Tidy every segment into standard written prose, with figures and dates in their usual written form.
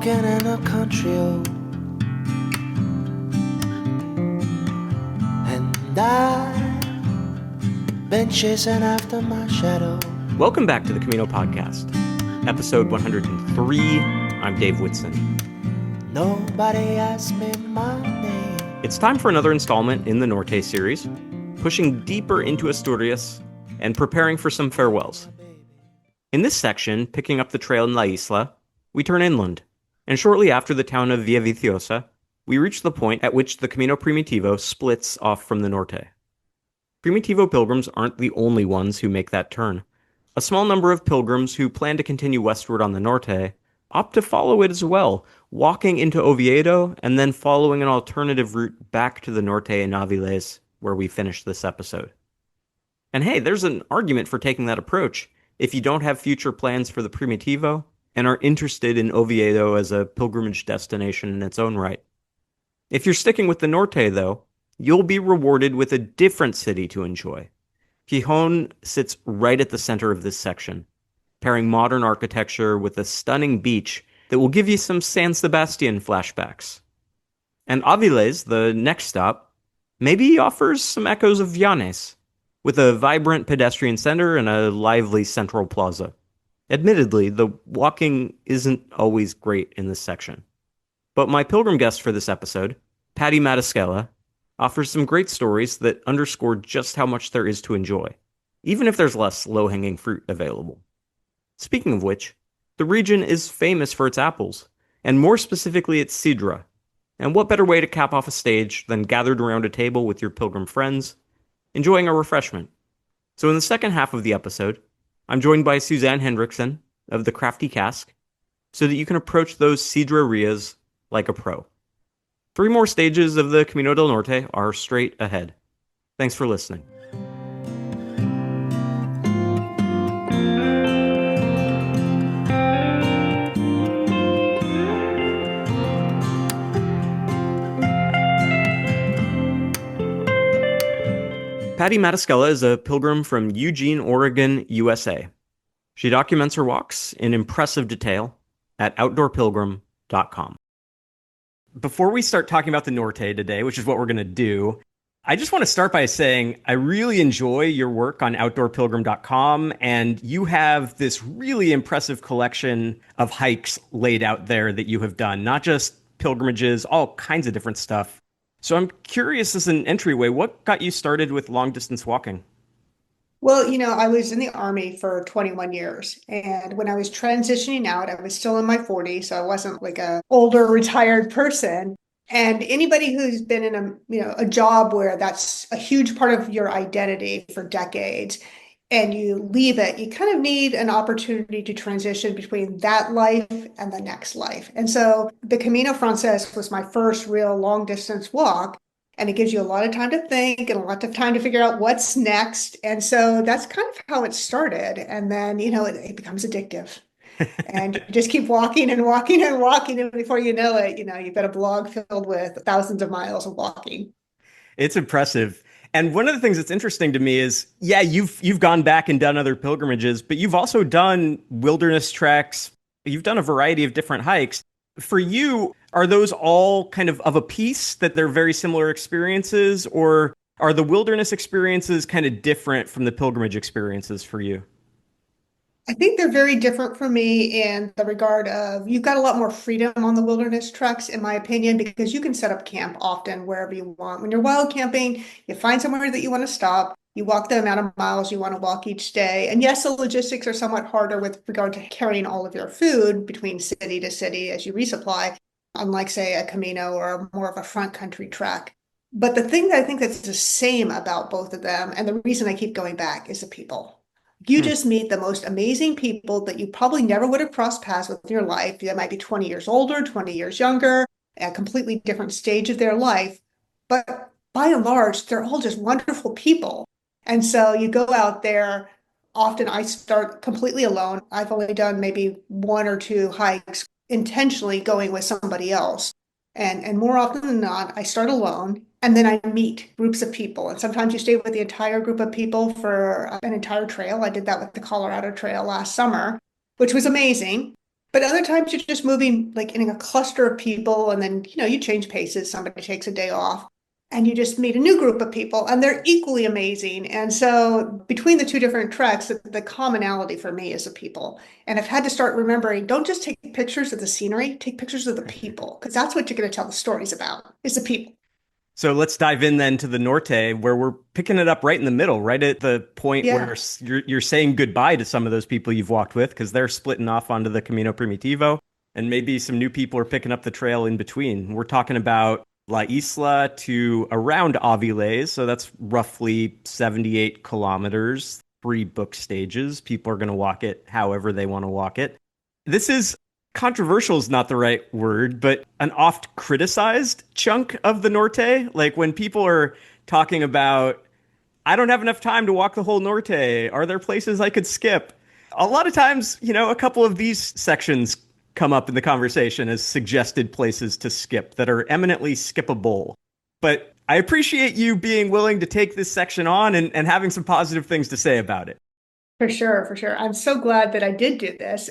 walking in a country road, and I've been chasing after my shadow. Welcome back to the Camino Podcast, episode 103. I'm Dave Whitson. Nobody asked me my name. It's time for another installment in the Norte series, pushing deeper into Asturias and preparing for some farewells. In this section, picking up the trail in La Isla, we turn inland, and shortly after the town of Villaviciosa, we reach the point at which the Camino Primitivo splits off from the Norte. Primitivo pilgrims aren't the only ones who make that turn. A small number of pilgrims who plan to continue westward on the Norte opt to follow it as well, walking into Oviedo and then following an alternative route back to the Norte in Avilés, where we finish this episode. And hey, there's an argument for taking that approach if you don't have future plans for the Primitivo and are interested in Oviedo as a pilgrimage destination in its own right. If you're sticking with the Norte, though, you'll be rewarded with a different city to enjoy. Gijón sits right at the center of this section, pairing modern architecture with a stunning beach that will give you some San Sebastian flashbacks. And Avilés, the next stop, maybe offers some echoes of Llanes, with a vibrant pedestrian center and a lively central plaza. Admittedly, the walking isn't always great in this section. But my pilgrim guest for this episode, Patty Matascella, offers some great stories that underscore just how much there is to enjoy, even if there's less low-hanging fruit available. Speaking of which, the region is famous for its apples, and more specifically its sidra. And what better way to cap off a stage than gathered around a table with your pilgrim friends, enjoying a refreshment? So in the second half of the episode, I'm joined by Suzanne Hendrickson of The Crafty Cask, so that you can approach those sidrerias like a pro. 3 more stages of the Camino del Norte are straight ahead. Thanks for listening. Patty Matascella is a pilgrim from Eugene, Oregon, USA. She documents her walks in impressive detail at outdoorpilgrim.com. Before we start talking about the Norte today, which is what we're going to do, I just want to start by saying I really enjoy your work on outdoorpilgrim.com, and you have this really impressive collection of hikes laid out there that you have done, not just pilgrimages, all kinds of different stuff. So I'm curious, as an entryway, what got you started with long-distance walking? Well, I was in the Army for 21 years. And when I was transitioning out, I was still in my 40s. So I wasn't like a older retired person. And anybody who's been in a job where that's a huge part of your identity for decades, and you leave it, you kind of need an opportunity to transition between that life and the next life. And so the Camino Frances was my first real long distance walk. And it gives you a lot of time to think and a lot of time to figure out what's next. And so that's kind of how it started. And then, it becomes addictive. And you just keep walking and walking and walking. And before you know it, you've got a blog filled with thousands of miles of walking. It's impressive. And one of the things that's interesting to me is, yeah, you've gone back and done other pilgrimages, but you've also done wilderness treks. You've done a variety of different hikes. For you, are those all kind of a piece, that they're very similar experiences, or are the wilderness experiences kind of different from the pilgrimage experiences for you? I think they're very different for me in the regard of you've got a lot more freedom on the wilderness treks, in my opinion, because you can set up camp often wherever you want. When you're wild camping, you find somewhere that you want to stop. You walk the amount of miles you want to walk each day. And yes, the logistics are somewhat harder with regard to carrying all of your food between city to city as you resupply, unlike, say, a Camino or more of a front country trek. But the thing that I think that's the same about both of them, and the reason I keep going back, is the people. You just meet the most amazing people that you probably never would have crossed paths with in your life. They might be 20 years older, 20 years younger, a completely different stage of their life. But by and large, they're all just wonderful people. And so you go out there. Often I start completely alone. I've only done maybe 1 or 2 hikes intentionally going with somebody else. And more often than not, I start alone. And then I meet groups of people. And sometimes you stay with the entire group of people for an entire trail. I did that with the Colorado Trail last summer, which was amazing. But other times you're just moving like in a cluster of people, and then, you change paces, somebody takes a day off, and you just meet a new group of people, and they're equally amazing. And so between the two different treks, the commonality for me is the people. And I've had to start remembering, don't just take pictures of the scenery, take pictures of the people, because that's what you're going to tell the stories about, is the people. So let's dive in then to the Norte, where we're picking it up right in the middle, right at the point Yeah. where you're saying goodbye to some of those people you've walked with because they're splitting off onto the Camino Primitivo, and maybe some new people are picking up the trail in between. We're talking about La Isla to around Avilés, so that's roughly 78 kilometers, 3 book stages. People are going to walk it however they want to walk it. This is controversial is not the right word, but an oft criticized chunk of the Norte. Like when people are talking about, I don't have enough time to walk the whole Norte. Are there places I could skip? A lot of times, a couple of these sections come up in the conversation as suggested places to skip that are eminently skippable. But I appreciate you being willing to take this section on and having some positive things to say about it. For sure, for sure. I'm so glad that I did do this.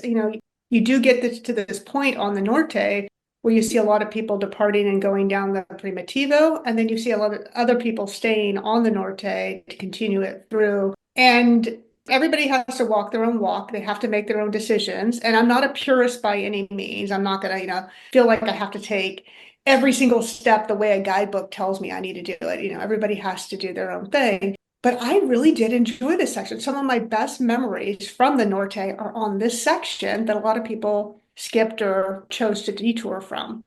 You do get to this point on the Norte where you see a lot of people departing and going down the Primitivo, and then you see a lot of other people staying on the Norte to continue it through. And everybody has to walk their own walk. They have to make their own decisions. And I'm not a purist by any means. I'm not going to, feel like I have to take every single step the way a guidebook tells me I need to do it. Everybody has to do their own thing. But I really did enjoy this section. Some of my best memories from the Norte are on this section that a lot of people skipped or chose to detour from.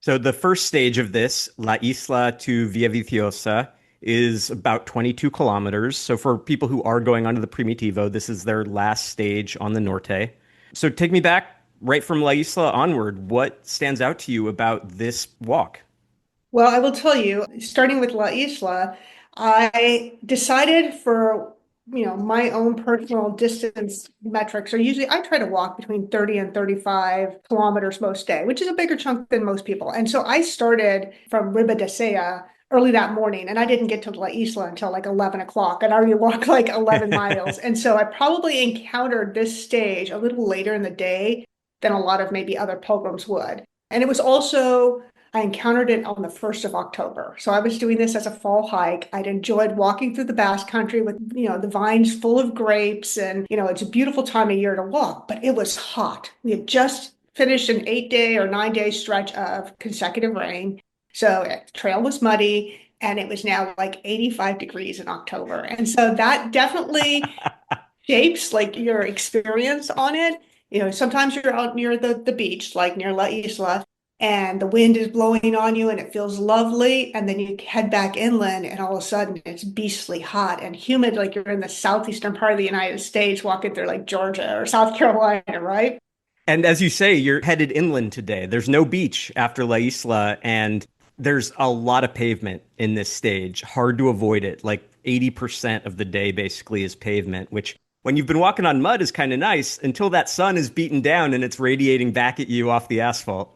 So the first stage of this, La Isla to Villaviciosa, is about 22 kilometers. So for people who are going onto the Primitivo, this is their last stage on the Norte. So take me back right from La Isla onward. What stands out to you about this walk? Well, I will tell you, starting with La Isla, I decided for, my own personal distance metrics are usually I try to walk between 30 and 35 kilometers most day, which is a bigger chunk than most people. And so I started from Ribadesea early that morning, and I didn't get to La Isla until like 11 o'clock. I'd already walked like 11 miles. And so I probably encountered this stage a little later in the day than a lot of maybe other pilgrims would. And it was also I encountered it on the 1st of October. So I was doing this as a fall hike. I'd enjoyed walking through the Basque Country with, the vines full of grapes. And, it's a beautiful time of year to walk, but it was hot. We had just finished an 8-day or 9-day stretch of consecutive rain. So the trail was muddy, and it was now like 85 degrees in October. And so that definitely shapes like your experience on it. Sometimes you're out near the beach, like near La Isla, and the wind is blowing on you and it feels lovely. And then you head back inland and all of a sudden it's beastly hot and humid, like you're in the southeastern part of the United States walking through like Georgia or South Carolina, right? And as you say, you're headed inland today. There's no beach after La Isla, and there's a lot of pavement in this stage. Hard to avoid it. Like 80% of the day basically is pavement, which when you've been walking on mud is kind of nice until that sun is beaten down and it's radiating back at you off the asphalt.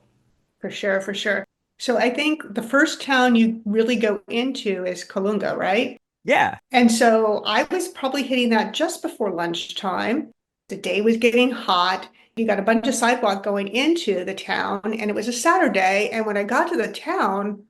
For sure, for sure. So I think the first town you really go into is Colunga, right? Yeah. And so I was probably hitting that just before lunchtime. The day was getting hot. You got a bunch of sidewalk going into the town, and it was a Saturday. And when I got to the town,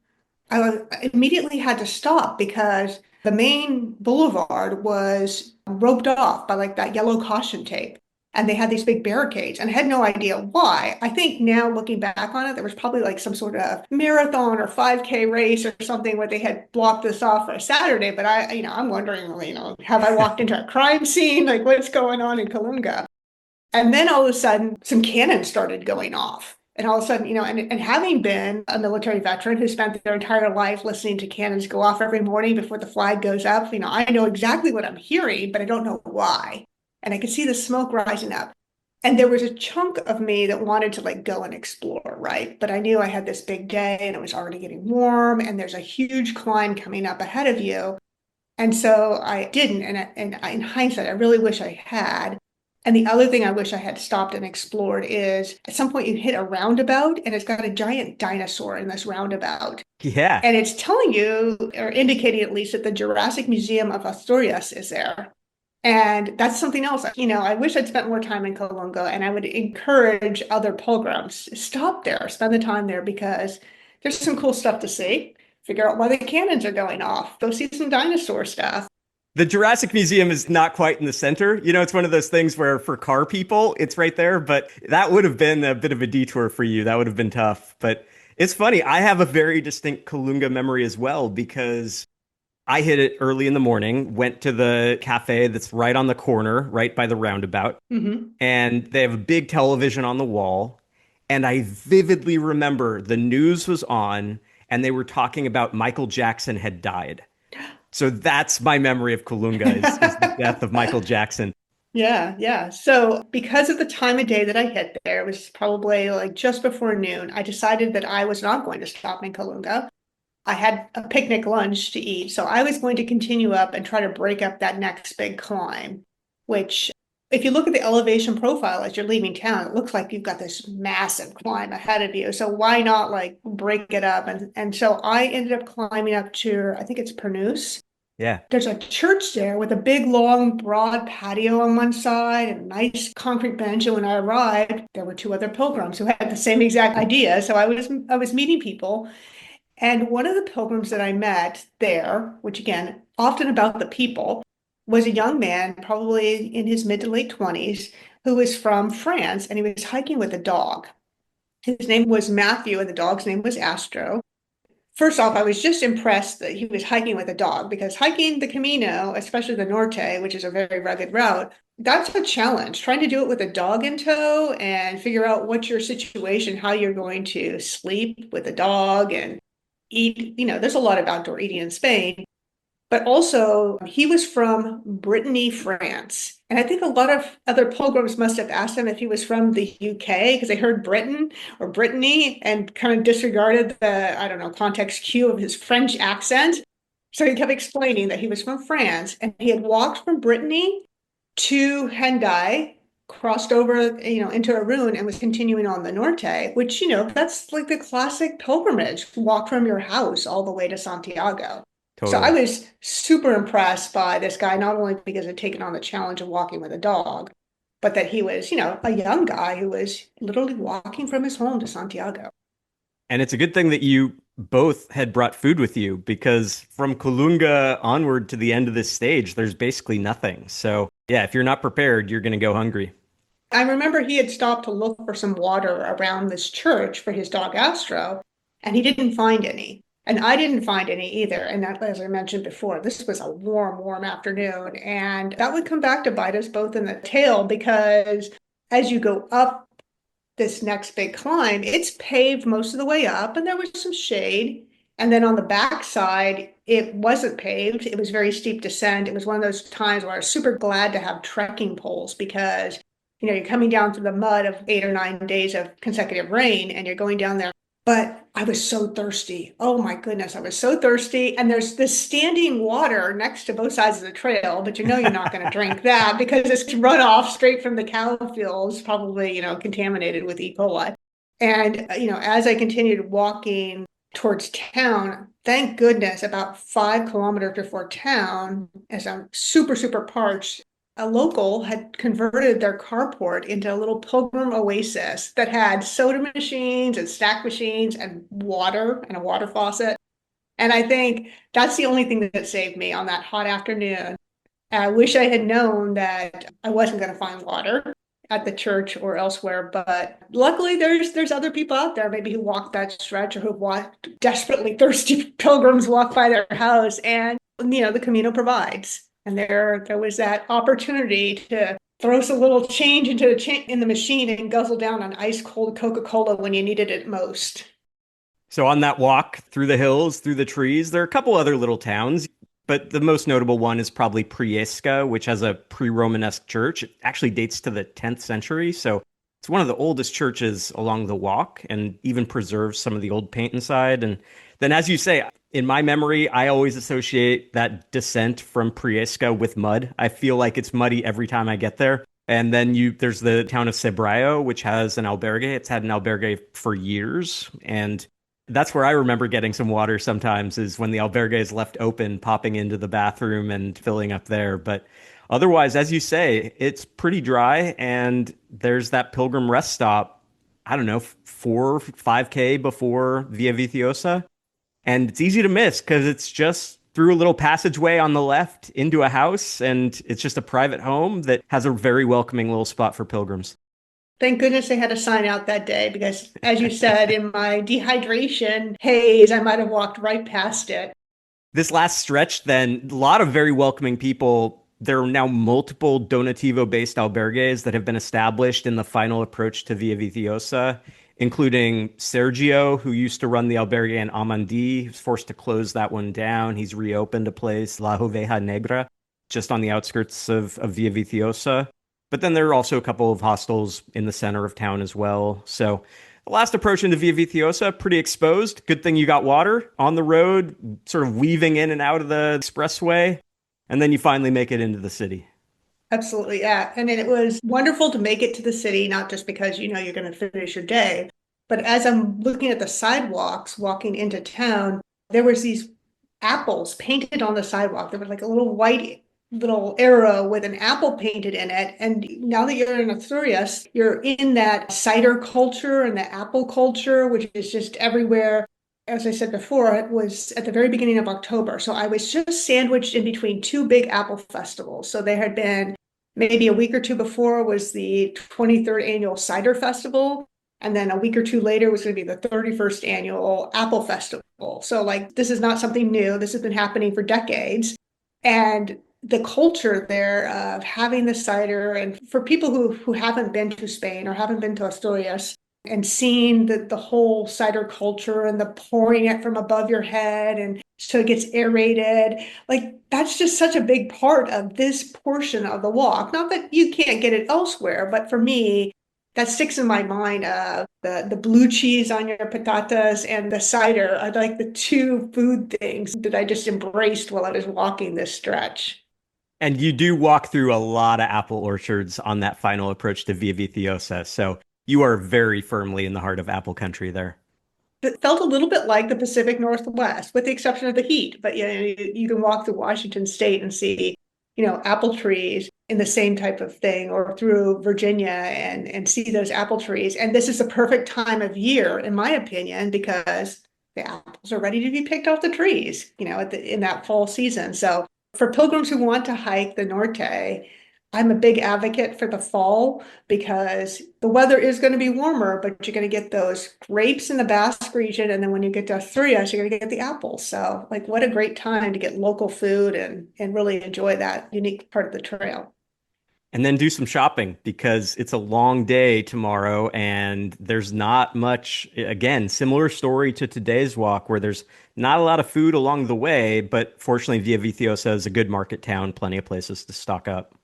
immediately had to stop because the main boulevard was roped off by like that yellow caution tape. And they had these big barricades, and I had no idea why. I think now looking back on it, there was probably like some sort of marathon or 5K race or something where they had blocked this off for a Saturday. But I'm wondering, have I walked into a crime scene? Like what's going on in Colunga? And then all of a sudden, some cannons started going off. And all of a sudden, and having been a military veteran who spent their entire life listening to cannons go off every morning before the flag goes up, I know exactly what I'm hearing, but I don't know why. And I could see the smoke rising up. And there was a chunk of me that wanted to like go and explore, right? But I knew I had this big day and it was already getting warm and there's a huge climb coming up ahead of you. And so I didn't. And in hindsight, I really wish I had. And the other thing I wish I had stopped and explored is at some point you hit a roundabout and it's got a giant dinosaur in this roundabout. Yeah. And it's telling you, or indicating at least, that the Jurassic Museum of Asturias is there. And that's something else. I wish I'd spent more time in Colunga, and I would encourage other pilgrims, stop there, spend the time there because there's some cool stuff to see. Figure out why the cannons are going off. Go see some dinosaur stuff. The Jurassic Museum is not quite in the center. It's one of those things where for car people, it's right there, but that would have been a bit of a detour for you. That would have been tough. But it's funny. I have a very distinct Kalunga memory as well because I hit it early in the morning, went to the cafe that's right on the corner, right by the roundabout, Hmm. and they have a big television on the wall. And I vividly remember the news was on and they were talking about Michael Jackson had died. So that's my memory of Kalunga is the death of Michael Jackson. Yeah, yeah. So because of the time of day that I hit there, it was probably like just before noon, I decided that I was not going to stop in Kalunga. I had a picnic lunch to eat, so I was going to continue up and try to break up that next big climb, which if you look at the elevation profile as you're leaving town, it looks like you've got this massive climb ahead of you. So why not like break it up? And so I ended up climbing up to, I think it's Pernoose. Yeah. There's a church there with a big, long, broad patio on one side and a nice concrete bench. And when I arrived, there were two other pilgrims who had the same exact idea. So I was meeting people. And one of the pilgrims that I met there, which again, often about the people, was a young man, probably in his mid to late 20s, who was from France and he was hiking with a dog. His name was Matthew and the dog's name was Astro. First off, I was just impressed that he was hiking with a dog because hiking the Camino, especially the Norte, which is a very rugged route, that's a challenge. Trying to do it with a dog in tow and figure out what's your situation, how you're going to sleep with a dog and eat. There's a lot of outdoor eating in Spain, but also he was from Brittany, France. And I think a lot of other pilgrims must have asked him if he was from the UK because they heard Britain or Brittany and kind of disregarded the, I don't know, context cue of his French accent. So he kept explaining that he was from France and he had walked from Brittany to Hendaye, crossed over, into Arun and was continuing on the Norte, which, that's like the classic pilgrimage, walk from your house all the way to Santiago. So I Totally. was super impressed by this guy, not only because he'd taken on the challenge of walking with a dog, but that he was, a young guy who was literally walking from his home to Santiago. And it's a good thing that you both had brought food with you because from Kalunga onward to the end of this stage, there's basically nothing. So, yeah, if you're not prepared, you're going to go hungry. I remember he had stopped to look for some water around this church for his dog Astro, and he didn't find any. And I didn't find any either. And that, as I mentioned before, this was a warm, warm afternoon. And that would come back to bite us both in the tail because as you go up this next big climb, it's paved most of the way up, and there was some shade. And then on the backside, it wasn't paved. It was very steep descent. It was one of those times where I was super glad to have trekking poles because you're coming down through the mud of 8 or 9 days of consecutive rain and you're going down there. But I was so thirsty. Oh my goodness, I was so thirsty. And there's this standing water next to both sides of the trail, but you're not going to drink that because it's runoff straight from the cow fields, probably, contaminated with E. coli. And, as I continued walking towards town, thank goodness, about 5 kilometers before town, as I'm super, super parched, a local had converted their carport into a little pilgrim oasis that had soda machines and snack machines and water and a water faucet. And I think that's the only thing that saved me on that hot afternoon. I wish I had known that I wasn't going to find water at the church or elsewhere, but luckily there's other people out there maybe who walked that stretch or who walked desperately thirsty pilgrims walk by their house, and the Camino provides. And there was that opportunity to throw some little change in the machine and guzzle down an ice cold Coca-Cola when you needed it most. So, on that walk through the hills, through the trees, there are a couple other little towns, but the most notable one is probably Priesca, which has a pre-Romanesque church. It actually dates to the 10th century. So, it's one of the oldest churches along the walk and even preserves some of the old paint inside. And then, as you say, in my memory, I always associate that descent from Priesca with mud. I feel like it's muddy every time I get there. And then there's the town of Cebrao, which has an albergue. It's had an albergue for years. And that's where I remember getting some water sometimes is when the albergue is left open, popping into the bathroom and filling up there. But Otherwise, as you say, it's pretty dry, and there's that pilgrim rest stop, I don't know, 5K before Via Vitiosa. And it's easy to miss because it's just through a little passageway on the left into a house, and it's just a private home that has a very welcoming little spot for pilgrims. Thank goodness they had a sign out that day because, as you said, in my dehydration haze, I might have walked right past it. This last stretch, then, a lot of very welcoming people. There are now multiple Donativo-based albergues that have been established in the final approach to Via Vitiosa, including Sergio, who used to run the albergue in Amandi. He was forced to close that one down. He's reopened a place, La Oveja Negra, just on the outskirts of Via Vitiosa. But then there are also a couple of hostels in the center of town as well. So the last approach into Via Vitiosa, pretty exposed. Good thing you got water on the road, sort of weaving in and out of the expressway. And then you finally make it into the city. Absolutely, yeah. And it was wonderful to make it to the city, not just because you know you're going to finish your day, but as I'm looking at the sidewalks walking into town, there was these apples painted on the sidewalk. There was like a little white little arrow with an apple painted in it. And now that you're in Asturias, you're in that cider culture and the apple culture, which is just everywhere. As I said before, it was at the very beginning of October. So I was just sandwiched in between two big apple festivals. So there had been maybe a week or two before was the 23rd annual cider festival. And then a week or two later was going to be the 31st annual apple festival. So like, this is not something new. This has been happening for decades. And the culture there of having the cider, and for people who haven't been to Spain or haven't been to Asturias, and seeing the whole cider culture and the pouring it from above your head and so it gets aerated, like that's just such a big part of this portion of the walk. Not that you can't get it elsewhere, but for me, that sticks in my mind of the blue cheese on your patatas and the cider are like the two food things that I just embraced while I was walking this stretch. And you do walk through a lot of apple orchards on that final approach to Via Vitiosa. So you are very firmly in the heart of apple country there. It felt a little bit like the Pacific Northwest, with the exception of the heat. But you know, you can walk through Washington State and see, you know, apple trees in the same type of thing, or through Virginia and see those apple trees. And this is the perfect time of year, in my opinion, because the apples are ready to be picked off the trees, you know, in that fall season. So for pilgrims who want to hike the Norte, I'm a big advocate for the fall because the weather is going to be warmer, but you're going to get those grapes in the Basque region. And then when you get to Asturias, you're going to get the apples. So like, what a great time to get local food and really enjoy that unique part of the trail. And then do some shopping because it's a long day tomorrow and there's not much, again, similar story to today's walk where there's not a lot of food along the way, but fortunately Via Vitiosa is a good market town, plenty of places to stock up.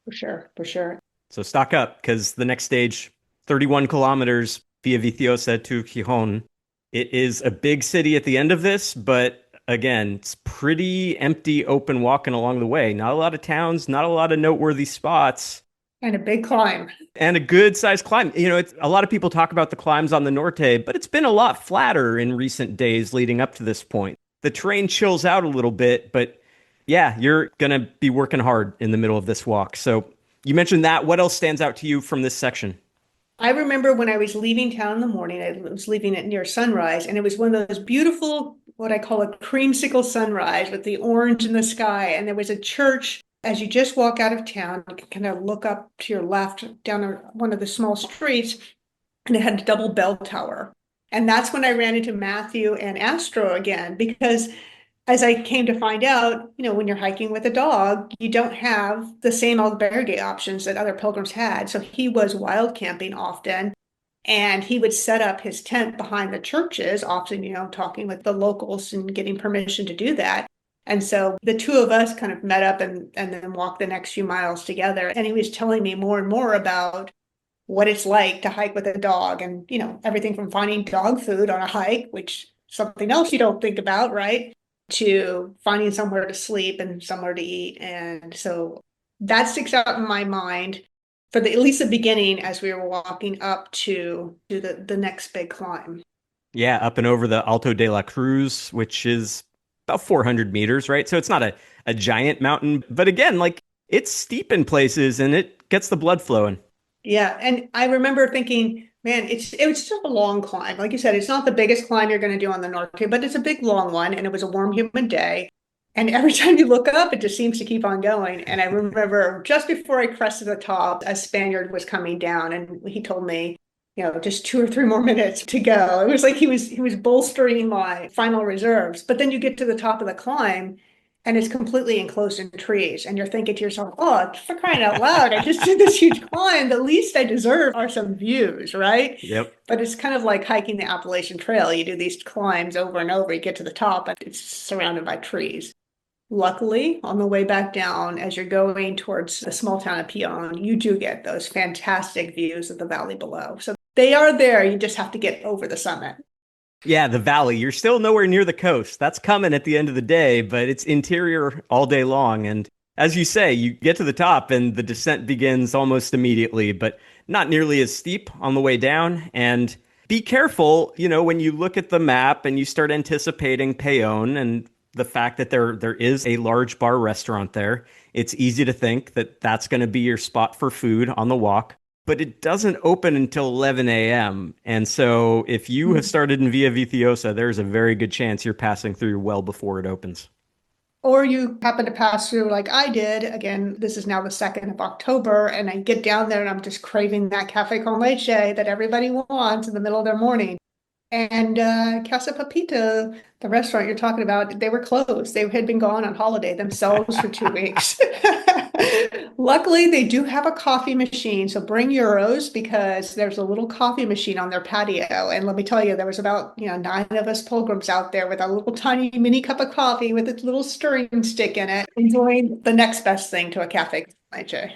For sure, for sure. So stock up because the next stage, 31 kilometers Via Vitiosa to Gijón. It is a big city at the end of this, but again, it's pretty empty, open walking along the way. Not a lot of towns, not a lot of noteworthy spots. And a big climb. And a good sized climb. You know, a lot of people talk about the climbs on the Norte, but it's been a lot flatter in recent days leading up to this point. The terrain chills out a little bit, but yeah, you're going to be working hard in the middle of this walk. So you mentioned that. What else stands out to you from this section? I remember when I was leaving town in the morning, I was leaving it near sunrise, and it was one of those beautiful, what I call a creamsicle sunrise with the orange in the sky. And there was a church as you just walk out of town, you can kind of look up to your left down one of the small streets, and it had a double bell tower. And that's when I ran into Matthew and Astro again, because as I came to find out, you know, when you're hiking with a dog, you don't have the same albergue options that other pilgrims had. So he was wild camping often, and he would set up his tent behind the churches, often, you know, talking with the locals and getting permission to do that. And so the two of us kind of met up and then walked the next few miles together. And he was telling me more and more about what it's like to hike with a dog, and, you know, everything from finding dog food on a hike, which something else you don't think about, right? To finding somewhere to sleep and somewhere to eat. And so that sticks out in my mind for at least the beginning as we were walking up to the next big climb. Yeah, up and over the Alto de la Cruz, which is about 400 meters, right? So it's not a giant mountain. But again, like It's steep in places and it gets the blood flowing. Yeah, and I remember thinking, man, it was just a long climb. Like you said, it's not the biggest climb you're going to do on the Norte, but it's a big long one, and it was a warm, humid day. And every time you look up, it just seems to keep on going. And I remember just before I crested the top, a Spaniard was coming down, and he told me, just 2 or 3 more minutes to go. It was like he was bolstering my final reserves. But then you get to the top of the climb, and it's completely enclosed in trees. And you're thinking to yourself, oh, for crying out loud, I just did this huge climb. The least I deserve are some views, right? Yep. But it's kind of like hiking the Appalachian Trail. You do these climbs over and over, you get to the top, and it's surrounded by trees. Luckily, on the way back down, as you're going towards the small town of Peon, you do get those fantastic views of the valley below. So they are there. You just have to get over the summit. Yeah, the valley. You're still nowhere near the coast. That's coming at the end of the day, but it's interior all day long. And as you say, you get to the top and the descent begins almost immediately, but not nearly as steep on the way down. And be careful, when you look at the map and you start anticipating Payon and the fact that there is a large bar restaurant there, it's easy to think that that's going to be your spot for food on the walk. But it doesn't open until 11 a.m. And so if you have started in Via Viciosa, there's a very good chance you're passing through well before it opens. Or you happen to pass through like I did. Again, this is now the 2nd of October, and I get down there and I'm just craving that cafe con leche that everybody wants in the middle of their morning. And Casa Pepito, the restaurant you're talking about, they were closed. They had been gone on holiday themselves for 2 weeks. Luckily, they do have a coffee machine. So bring euros because there's a little coffee machine on their patio. And let me tell you, there was about 9 of us pilgrims out there with a little tiny mini cup of coffee with a little stirring stick in it, enjoying the next best thing to a cafe leche.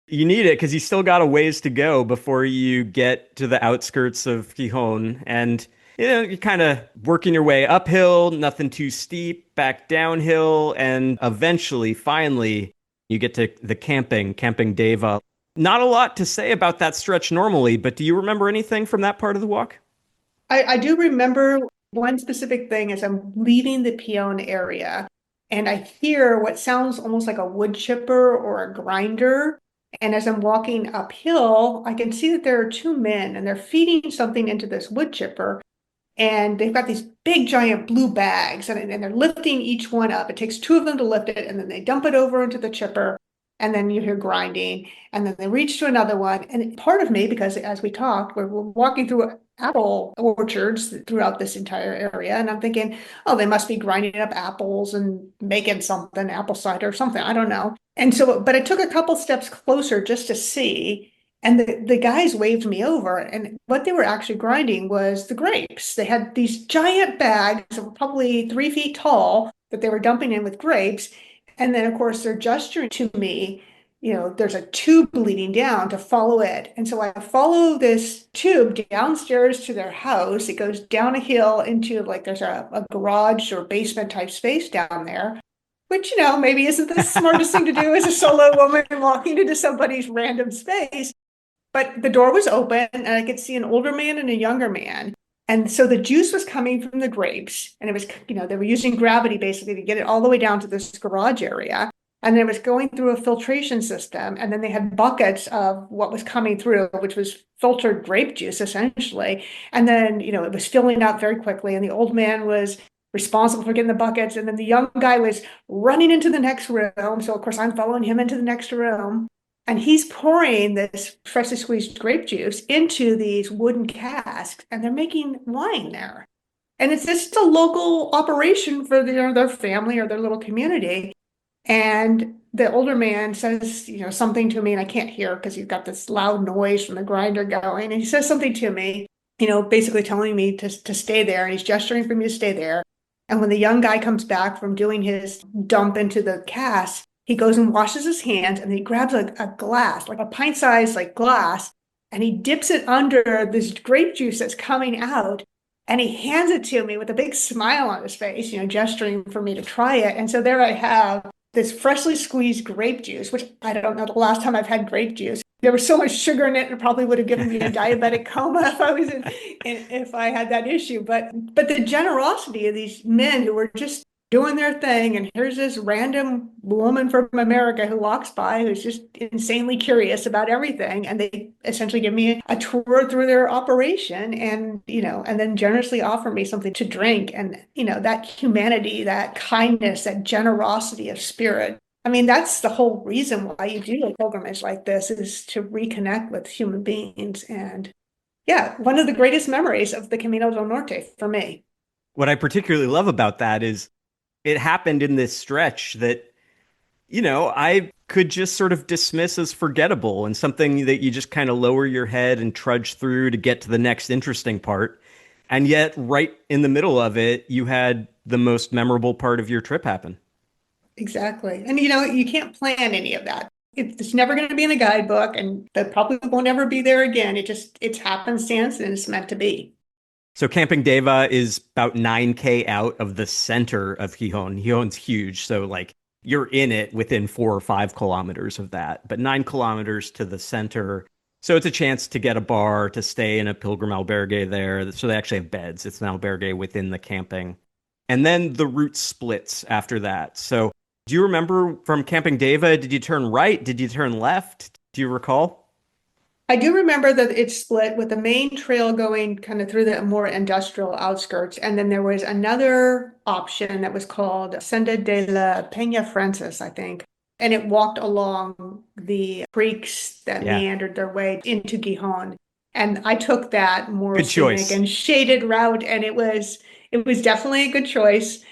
You need it because you still got a ways to go before you get to the outskirts of Gijón. And, you're kind of working your way uphill, nothing too steep, back downhill. And eventually, finally, you get to the Camping Deva. Not a lot to say about that stretch normally, but do you remember anything from that part of the walk? I do remember one specific thing as I'm leaving the Peon area, and I hear what sounds almost like a wood chipper or a grinder. And as I'm walking uphill, I can see that there are 2 men and they're feeding something into this wood chipper. And they've got these big giant blue bags and they're lifting each one up. It takes 2 of them to lift it, and then they dump it over into the chipper. And then you hear grinding, and then they reach to another one. And part of me, because as we talked, we're walking through apple orchards throughout this entire area. And I'm thinking, oh, they must be grinding up apples and making something, apple cider or something. I don't know. And so, but I took a couple steps closer just to see. And the guys waved me over. And what they were actually grinding was the grapes. They had these giant bags of probably 3 feet tall that they were dumping in with grapes. And then, of course, they're gesturing to me, there's a tube leading down to follow it. And so I follow this tube downstairs to their house. It goes down a hill into there's a garage or basement type space down there, which, maybe isn't the smartest thing to do as a solo woman walking into somebody's random space. But the door was open and I could see an older man and a younger man. And so the juice was coming from the grapes, and it was, they were using gravity basically to get it all the way down to this garage area. And then it was going through a filtration system. And then they had buckets of what was coming through, which was filtered grape juice, essentially. And then, it was filling up very quickly. And the old man was responsible for getting the buckets. And then the young guy was running into the next room. So, of course, I'm following him into the next room. And he's pouring this freshly squeezed grape juice into these wooden casks, and they're making wine there. And it's just a local operation for their family or their little community. And the older man says, something to me, and I can't hear because he's got this loud noise from the grinder going. And he says something to me, basically telling me to stay there. And he's gesturing for me to stay there. And when the young guy comes back from doing his dump into the cask, he goes and washes his hands, and he grabs a glass, like a pint-sized glass, and he dips it under this grape juice that's coming out, and he hands it to me with a big smile on his face, gesturing for me to try it. And so there I have this freshly squeezed grape juice, which I don't know the last time I've had grape juice. There was so much sugar in it probably would have given me a diabetic coma if I was if I had that issue. But the generosity of these men who were just doing their thing. And here's this random woman from America who walks by who's just insanely curious about everything. And they essentially give me a tour through their operation and, and then generously offer me something to drink. And, that humanity, that kindness, that generosity of spirit. I mean, that's the whole reason why you do a pilgrimage like this, is to reconnect with human beings. And yeah, one of the greatest memories of the Camino del Norte for me. What I particularly love about that is it happened in this stretch that, I could just sort of dismiss as forgettable and something that you just kind of lower your head and trudge through to get to the next interesting part. And yet, right in the middle of it, you had the most memorable part of your trip happen. Exactly. And you can't plan any of that. It's never going to be in a guidebook, and that probably won't ever be there again. It's happenstance and it's meant to be. So Camping Deva is about 9K out of the center of Gijón. Gijón's huge, so like you're in it within 4 or 5 kilometers of that, but 9 kilometers to the center. So it's a chance to get a bar, to stay in a pilgrim albergue there. So they actually have beds. It's an albergue within the camping. And then the route splits after that. So do you remember from Camping Deva, did you turn right? Did you turn left? Do you recall? I do remember that it split with the main trail going kind of through the more industrial outskirts. And then there was another option that was called Senda de la Peña Francis, I think. And it walked along the creeks that Yeah. meandered their way into Gijón. And I took that more Good scenic choice. and shaded route, and it was definitely a good choice.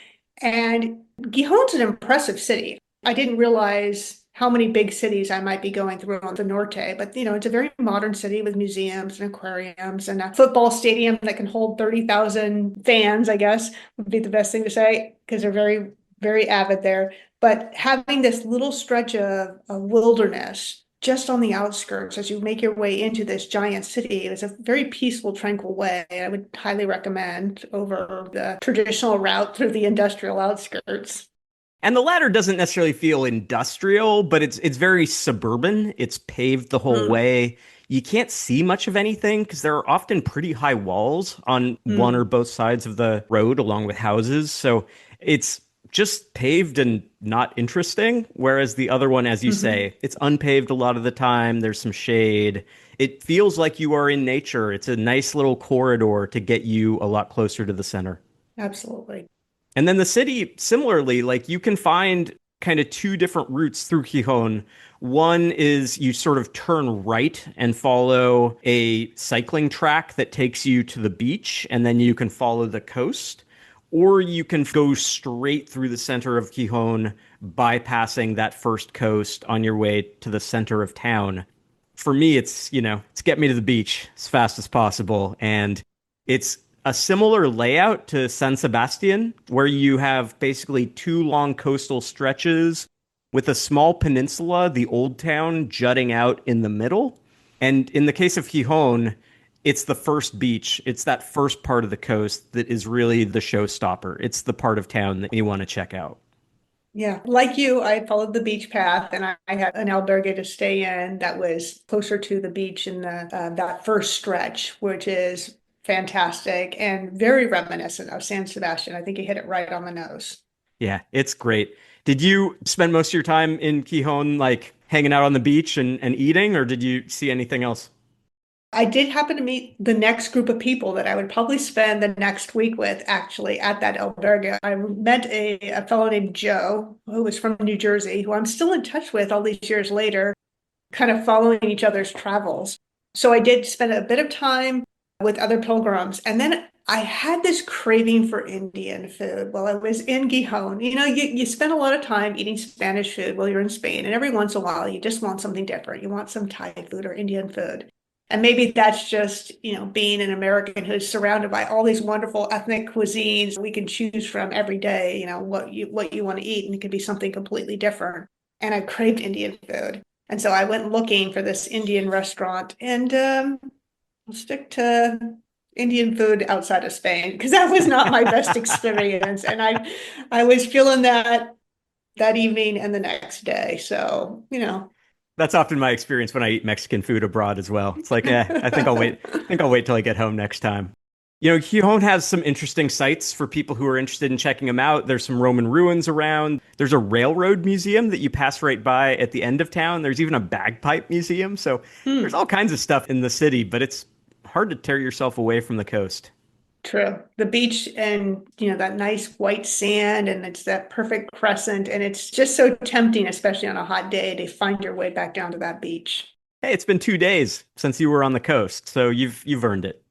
And Gijón's an impressive city. I didn't realize how many big cities I might be going through on the Norte, but it's a very modern city with museums and aquariums and a football stadium that can hold 30,000 fans, I guess would be the best thing to say, because they're very, very avid there. But having this little stretch of wilderness just on the outskirts as you make your way into this giant city, it was a very peaceful, tranquil way. I would highly recommend over the traditional route through the industrial outskirts. And the latter doesn't necessarily feel industrial, but it's very suburban. It's paved the whole Mm. way. You can't see much of anything because there are often pretty high walls on one or Mm. both sides of the road, along with houses. So it's just paved and not interesting. Whereas the other one, as you Mhm. say, it's unpaved a lot of the time. There's some shade. It feels like you are in nature. It's a nice little corridor to get you a lot closer to the center. Absolutely. And then the city, similarly, like you can find kind of two different routes through Gijón. One is you sort of turn right and follow a cycling track that takes you to the beach, and then you can follow the coast. Or you can go straight through the center of Gijón, bypassing that first coast on your way to the center of town. For me, it's get me to the beach as fast as possible. And it's a similar layout to San Sebastian, where you have basically two long coastal stretches with a small peninsula, the old town, jutting out in the middle. And in the case of Gijón, it's the first beach. It's that first part of the coast that is really the showstopper. It's the part of town that you want to check out. Yeah. Like you, I followed the beach path, and I had an albergue to stay in that was closer to the beach in that first stretch, which is fantastic and very reminiscent of San Sebastian. I think you hit it right on the nose. Yeah, it's great. Did you spend most of your time in Gijón, like hanging out on the beach and eating, or did you see anything else? I did happen to meet the next group of people that I would probably spend the next week with actually at that albergue. I met a fellow named Joe who was from New Jersey, who I'm still in touch with all these years later, kind of following each other's travels. So I did spend a bit of time with other pilgrims. And then I had this craving for Indian food while I was in Gijón. You spend a lot of time eating Spanish food while you're in Spain, and every once in a while you just want something different. You want some Thai food or Indian food. And maybe that's just, being an American who's surrounded by all these wonderful ethnic cuisines we can choose from every day, what you want to eat, and it could be something completely different. And I craved Indian food. And so I went looking for this Indian restaurant, and I'll stick to Indian food outside of Spain because that was not my best experience. And I was feeling that evening and the next day. So. That's often my experience when I eat Mexican food abroad as well. It's like, I think I'll wait. I think I'll wait till I get home next time. Gijón has some interesting sites for people who are interested in checking them out. There's some Roman ruins around. There's a railroad museum that you pass right by at the end of town. There's even a bagpipe museum. So there's Hmm. all kinds of stuff in the city, but it's hard to tear yourself away from the coast. True. The beach and, that nice white sand and it's that perfect crescent. And it's just so tempting, especially on a hot day, to find your way back down to that beach. Hey, it's been 2 days since you were on the coast, so you've earned it.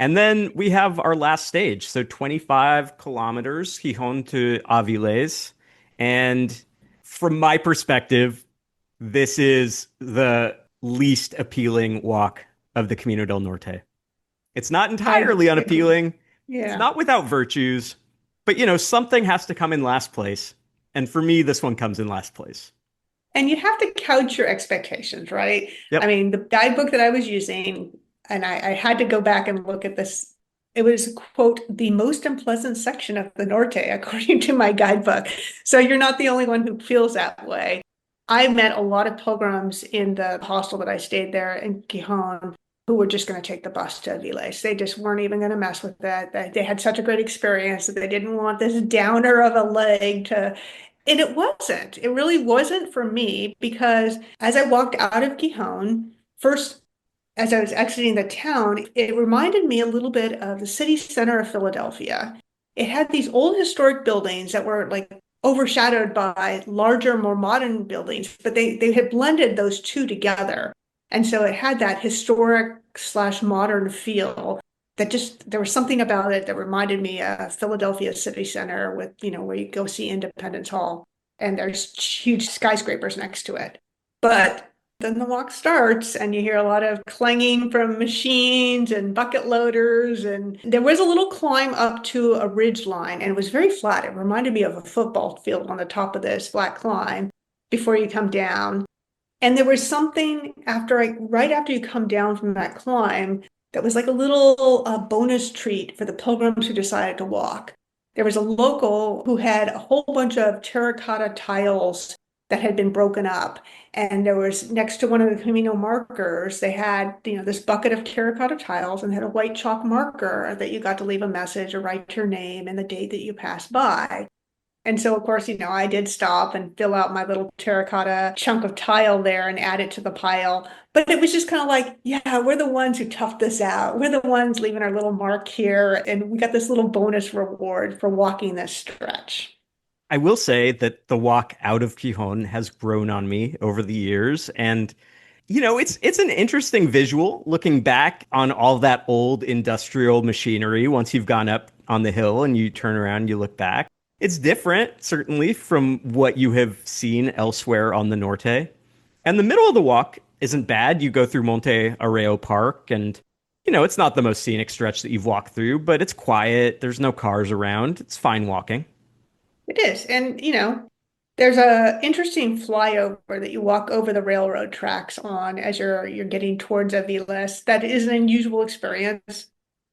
And then we have our last stage, so 25 kilometers, Gijón to Avilés. And from my perspective, this is the least appealing walk of the Camino del Norte. It's not I entirely agree. unappealing. It's Yeah. not without virtues, but something has to come in last place. And for me, this one comes in last place. And you have to couch your expectations, right? I Yep. mean, the guidebook that I was using, and I had to go back and look at this. It was, quote, the most unpleasant section of the Norte, according to my guidebook. So you're not the only one who feels that way. I met a lot of pilgrims in the hostel that I stayed there in Gijón who were just going to take the bus to Avilés. They just weren't even going to mess with that. They had such a great experience that they didn't want this downer of a leg to. And it wasn't. It really wasn't for me because as I walked out of Gijón, first, as I was exiting the town, it reminded me a little bit of the city center of Philadelphia. It had these old historic buildings that were like overshadowed by larger, more modern buildings, but they had blended those two together. And so it had that historic slash modern feel that just there was something about it that reminded me of Philadelphia City Center with, where you go see Independence Hall and there's huge skyscrapers next to it. But then the walk starts and you hear a lot of clanging from machines and bucket loaders. And there was a little climb up to a ridge line and it was very flat. It reminded me of a football field on the top of this flat climb before you come down. And there was something right after you come down from that climb that was like a little bonus treat for the pilgrims who decided to walk. There was a local who had a whole bunch of terracotta tiles that had been broken up. And there was next to one of the Camino markers, they had, this bucket of terracotta tiles and had a white chalk marker that you got to leave a message or write your name and the date that you passed by. And so, of course, I did stop and fill out my little terracotta chunk of tile there and add it to the pile. But it was just kind of like, yeah, we're the ones who toughed this out. We're the ones leaving our little mark here. And we got this little bonus reward for walking this stretch. I will say that the walk out of Gijón has grown on me over the years. And it's an interesting visual looking back on all that old industrial machinery once you've gone up on the hill and you turn around and you look back. It's different, certainly, from what you have seen elsewhere on the Norte. And the middle of the walk isn't bad. You go through Monte Arreo Park, and it's not the most scenic stretch that you've walked through, but it's quiet. There's no cars around. It's fine walking. It is. And, there's a interesting flyover that you walk over the railroad tracks on as you're getting towards Aviles. That is an unusual experience.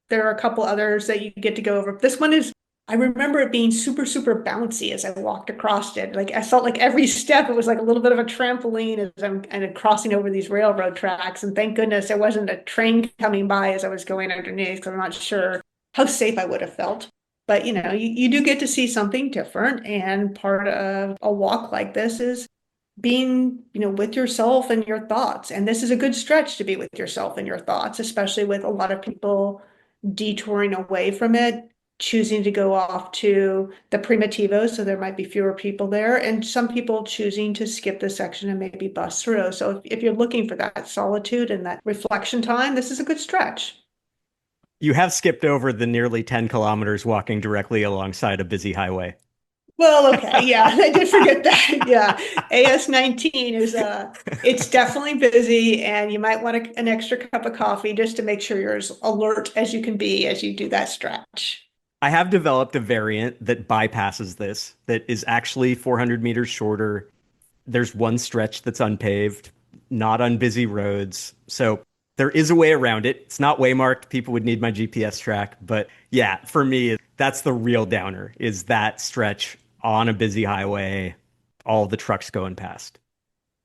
There are a couple others that you get to go over. This one is, I remember it being super, super bouncy as I walked across it. Like I felt like every step it was like a little bit of a trampoline as I'm kind of crossing over these railroad tracks. And thank goodness there wasn't a train coming by as I was going underneath because I'm not sure how safe I would have felt. But you do get to see something different. And part of a walk like this is being, with yourself and your thoughts. And this is a good stretch to be with yourself and your thoughts, especially with a lot of people detouring away from it, choosing to go off to the Primitivo, so there might be fewer people there, and some people choosing to skip this section and maybe bus through. So if you're looking for that solitude and that reflection time, this is a good stretch. You have skipped over the nearly 10 kilometers walking directly alongside a busy highway. Well, okay, yeah, I did forget that. Yeah, AS 19 is it's definitely busy, and you might want an extra cup of coffee just to make sure you're as alert as you can be as you do that stretch. I have developed a variant that bypasses this, that is actually 400 meters shorter. There's one stretch that's unpaved, not on busy roads. So there is a way around it. It's not waymarked. People would need my GPS track. But yeah, for me, that's the real downer, is that stretch on a busy highway, all the trucks going past.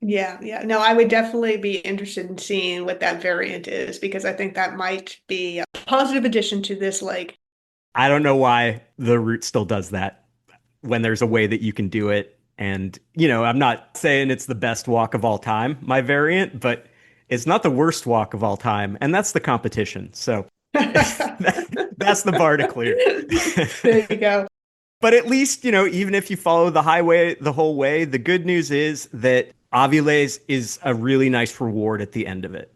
Yeah, yeah. No, I would definitely be interested in seeing what that variant is because I think that might be a positive addition to this lake. I don't know why the route still does that when there's a way that you can do it. And, I'm not saying it's the best walk of all time, my variant, but it's not the worst walk of all time. And that's the competition. So that's the bar to clear. There you go. But at least, even if you follow the highway the whole way, the good news is that Aviles is a really nice reward at the end of it.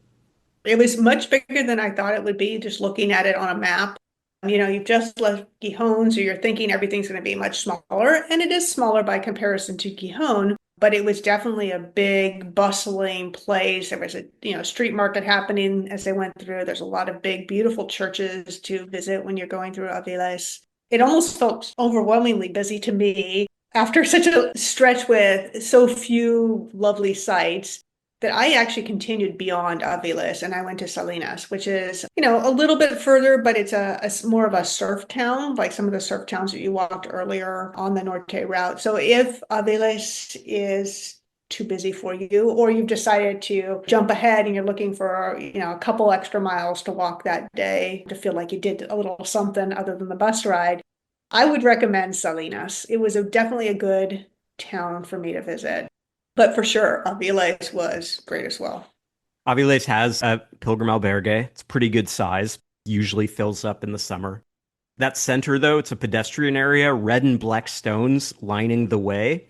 It was much bigger than I thought it would be, just looking at it on a map. You've just left Gijón, so you're thinking everything's going to be much smaller, and it is smaller by comparison to Gijón, but it was definitely a big, bustling place. There was a, street market happening as they went through. There's a lot of big, beautiful churches to visit when you're going through Aviles. It almost felt overwhelmingly busy to me after such a stretch with so few lovely sights that I actually continued beyond Aviles and I went to Salinas, which is, a little bit further, but it's a more of a surf town, like some of the surf towns that you walked earlier on the Norte route. So if Aviles is too busy for you, or you've decided to jump ahead and you're looking for, a couple extra miles to walk that day to feel like you did a little something other than the bus ride, I would recommend Salinas. It was definitely a good town for me to visit. But for sure, Aviles was great as well. Aviles has a Pilgrim albergue. It's pretty good size, usually fills up in the summer. That center, though, it's a pedestrian area, red and black stones lining the way.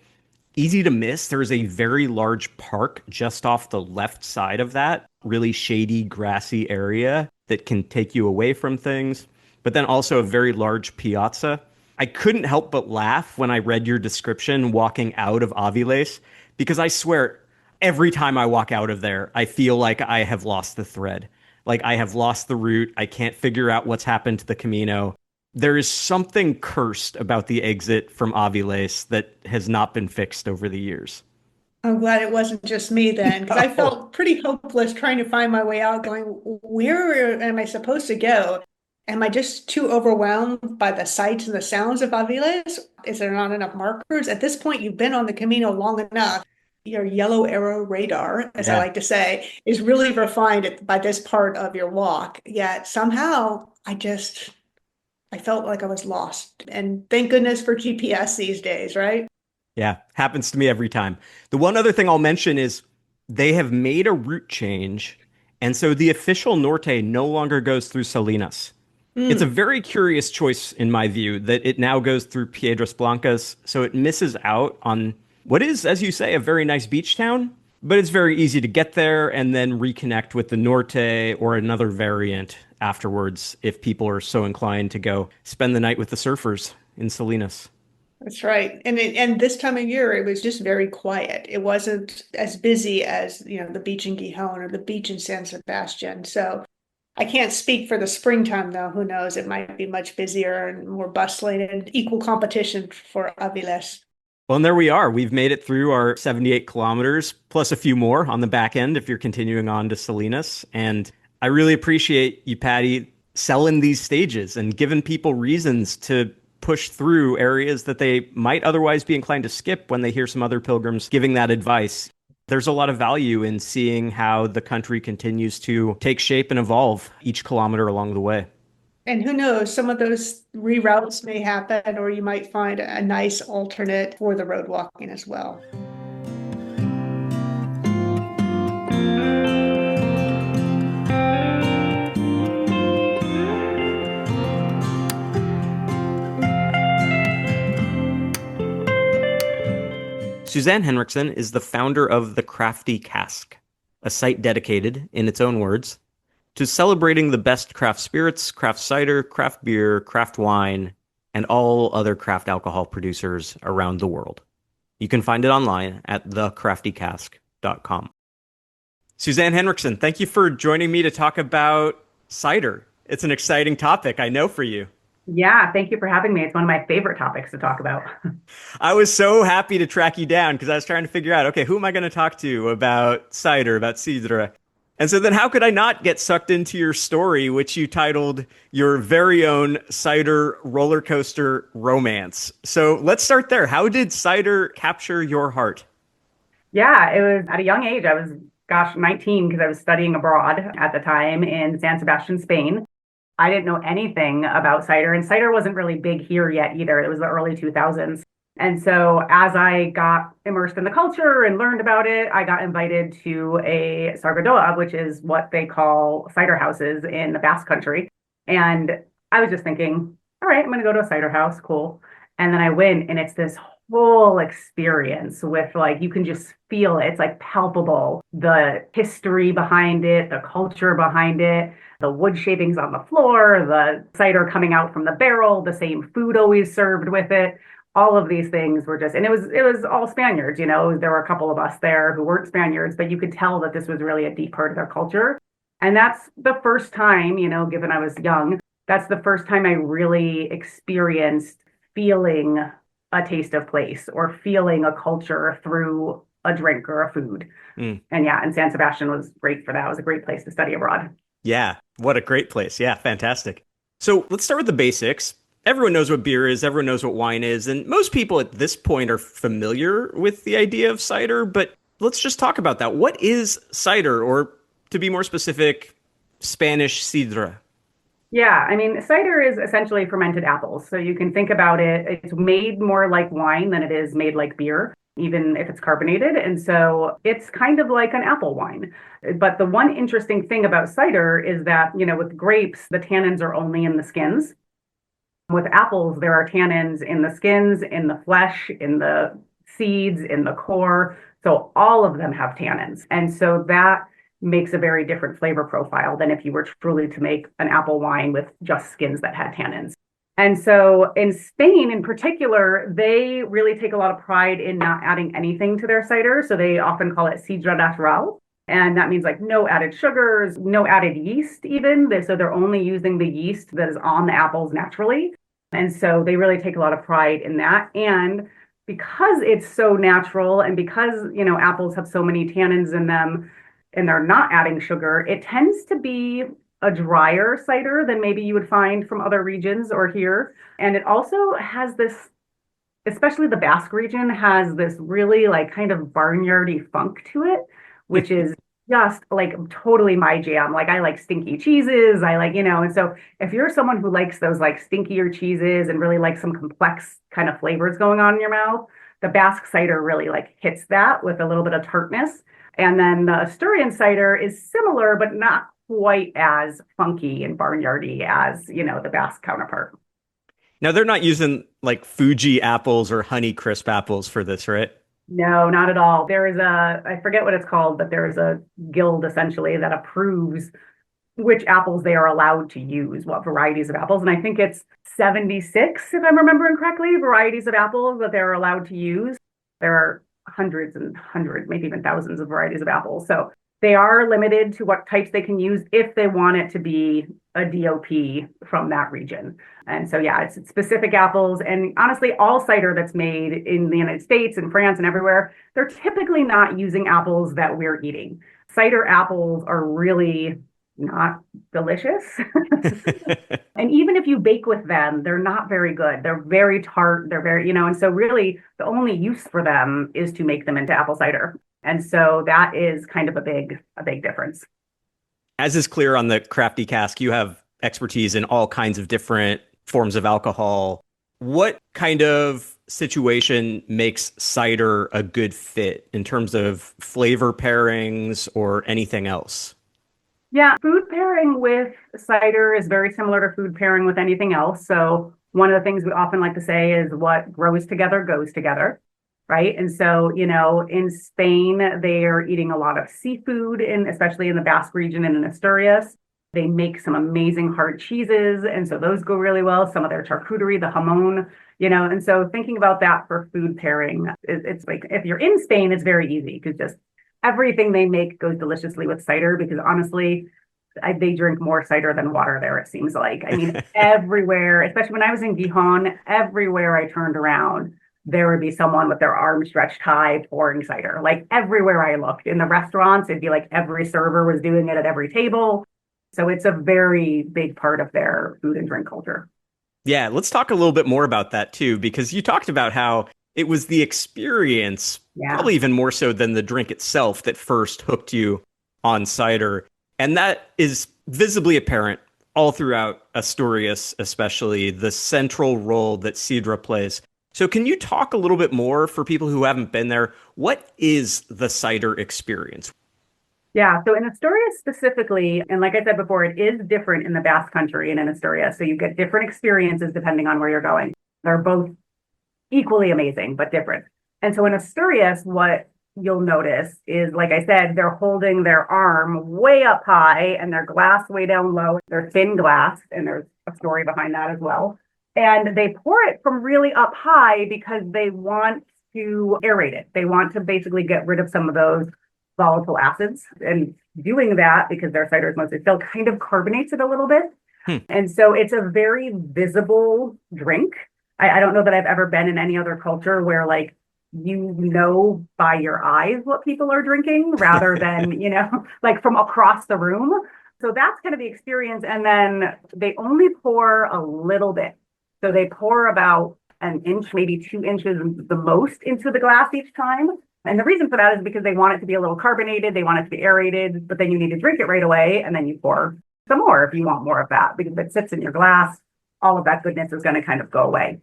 Easy to miss. There's a very large park just off the left side of that, really shady, grassy area that can take you away from things, but then also a very large piazza. I couldn't help but laugh when I read your description walking out of Aviles, because I swear, every time I walk out of there, I feel like I have lost the thread. Like I have lost the route. I can't figure out what's happened to the Camino. There is something cursed about the exit from Aviles that has not been fixed over the years. I'm glad it wasn't just me then, because I No. felt pretty hopeless trying to find my way out, going, where am I supposed to go? Am I just too overwhelmed by the sights and the sounds of Aviles? Is there not enough markers? At this point, you've been on the Camino long enough. Your yellow arrow radar, as I Yeah. like to say, is really refined by this part of your walk. Yet somehow I felt like I was lost. And thank goodness for GPS these days, right? Yeah. Happens to me every time. The one other thing I'll mention is they have made a route change. And so the official Norte no longer goes through Salinas. It's a Mm. very curious choice, in my view, that it now goes through Piedras Blancas. So it misses out on what is, as you say, a very nice beach town. But it's very easy to get there and then reconnect with the Norte or another variant afterwards if people are so inclined to go spend the night with the surfers in Salinas. That's right. And this time of year, it was just very quiet. It wasn't as busy as, the beach in Gijón or the beach in San Sebastian. So I can't speak for the springtime, though. Who knows? It might be much busier and more bustling and equal competition for Aviles. Well, and there we are. We've made it through our 78 kilometers, plus a few more on the back end if you're continuing on to Salinas. And I really appreciate you, Patty, selling these stages and giving people reasons to push through areas that they might otherwise be inclined to skip when they hear some other pilgrims giving that advice. There's a lot of value in seeing how the country continues to take shape and evolve each kilometer along the way. And who knows, some of those reroutes may happen, or you might find a nice alternate for the road walking as well. Suzanne Henriksen is the founder of The Crafty Cask, a site dedicated, in its own words, to celebrating the best craft spirits, craft cider, craft beer, craft wine, and all other craft alcohol producers around the world. You can find it online at thecraftycask.com. Suzanne Henriksen, thank you for joining me to talk about cider. It's an exciting topic, I know, for you. Yeah, thank you for having me. It's one of my favorite topics to talk about. I was so happy to track you down because I was trying to figure out, okay, who am I going to talk to about cider, about cidre? And so then how could I not get sucked into your story, which you titled Your Very Own Cider Roller Coaster Romance? So let's start there. How did cider capture your heart? Yeah, it was at a young age. I was, 19 because I was studying abroad at the time in San Sebastian, Spain. I didn't know anything about cider, and cider wasn't really big here yet either. It was the early 2000s. And so as I got immersed in the culture and learned about it, I got invited to a Sargadoa, which is what they call cider houses in the Basque Country. And I was just thinking, all right, I'm going to go to a cider house. Cool. And then I went, and it's this whole experience with, like, you can just feel it. It's like palpable, the history behind it, the culture behind it, the wood shavings on the floor, the cider coming out from the barrel, the same food always served with it. All of these things were just, and it was all Spaniards, there were a couple of us there who weren't Spaniards, but you could tell that this was really a deep part of their culture. And that's the first time, given I was young, that's the first time I really experienced feeling a taste of place or feeling a culture through a drink or a food. And yeah, and San Sebastian was great for that. It was a great place to study abroad. Yeah, what a great place. Yeah, fantastic. So let's start with the basics. Everyone knows what beer is, everyone knows what wine is, and most people at this point are familiar with the idea of cider, but let's just talk about that. What is cider, or to be more specific, Spanish sidra? Yeah, I mean, cider is essentially fermented apples. So you can think about it, it's made more like wine than it is made like beer, even if it's carbonated. And so it's kind of like an apple wine. But the one interesting thing about cider is that, with grapes, the tannins are only in the skins. With apples, there are tannins in the skins, in the flesh, in the seeds, in the core. So all of them have tannins. And so that makes a very different flavor profile than if you were truly to make an apple wine with just skins that had tannins. And so in Spain in particular, they really take a lot of pride in not adding anything to their cider. So they often call it sidra natural. And that means like no added sugars, no added yeast even. So they're only using the yeast that is on the apples naturally. And so they really take a lot of pride in that. And because it's so natural and because, apples have so many tannins in them and they're not adding sugar, it tends to be a drier cider than maybe you would find from other regions or here. And it also has this, especially the Basque region, has this really like kind of barnyardy funk to it, which is just like totally my jam. Like I like stinky cheeses. I like, and so if you're someone who likes those like stinkier cheeses and really like some complex kind of flavors going on in your mouth, the Basque cider really like hits that with a little bit of tartness. And then the Asturian cider is similar, but not quite as funky and barnyardy as, the Basque counterpart. Now, they're not using like Fuji apples or Honeycrisp apples for this, right? No, not at all. There is I forget what it's called, but there is a guild essentially that approves which apples they are allowed to use, what varieties of apples. And I think it's 76, if I'm remembering correctly, varieties of apples that they're allowed to use. There are hundreds and hundreds, maybe even thousands of varieties of apples. So they are limited to what types they can use if they want it to be a DOP from that region. And so, yeah, it's specific apples. And honestly, all cider that's made in the United States and France and everywhere, they're typically not using apples that we're eating. Cider apples are really not delicious. And even if you bake with them, they're not very good. They're very tart. They're very, and so really the only use for them is to make them into apple cider. And so that is kind of a big difference. As is clear on the Crafty Cask, you have expertise in all kinds of different forms of alcohol. What kind of situation makes cider a good fit in terms of flavor pairings or anything else? Yeah, food pairing with cider is very similar to food pairing with anything else. So one of the things we often like to say is what grows together goes together, right? And so, in Spain, they are eating a lot of seafood, especially in the Basque region and in Asturias. They make some amazing hard cheeses, and so those go really well. Some of their charcuterie, the jamón, and so thinking about that for food pairing, it's like if you're in Spain, it's very easy because just everything they make goes deliciously with cider because honestly, they drink more cider than water there, it seems like. I mean, everywhere, especially when I was in Gijón, everywhere I turned around, there would be someone with their arms stretched high pouring cider. Like everywhere I looked. In the restaurants, it'd be like every server was doing it at every table. So it's a very big part of their food and drink culture. Yeah, let's talk a little bit more about that too, because you talked about how It was the experience, Yeah. probably even more so than the drink itself, that first hooked you on cider. And that is visibly apparent all throughout Asturias, especially the central role that Sidra plays. So can you talk a little bit more for people who haven't been there? What is the cider experience? Yeah, so in Asturias specifically, and like I said before, it is different in the Basque Country and in Asturias. So you get different experiences depending on where you're going. They're both equally amazing, but different. And so in Asturias, what you'll notice is, like I said, they're holding their arm way up high and their glass way down low. They're thin glass, and there's a story behind that as well. And they pour it from really up high because they want to aerate it. They want to basically get rid of some of those volatile acids. And doing that, because their cider is mostly still, kind of carbonates it a little bit. And so it's a very visible drink. I don't know that I've ever been in any other culture where, like, you know by your eyes what people are drinking rather than, like from across the room. So that's kind of the experience. And then they only pour a little bit. So they pour about an inch, maybe 2 inches the most into the glass each time. And the reason for that is because they want it to be a little carbonated, they want it to be aerated, but then you need to drink it right away. And then you pour some more if you want more of that, because if it sits in your glass, all of that goodness is going to kind of go away.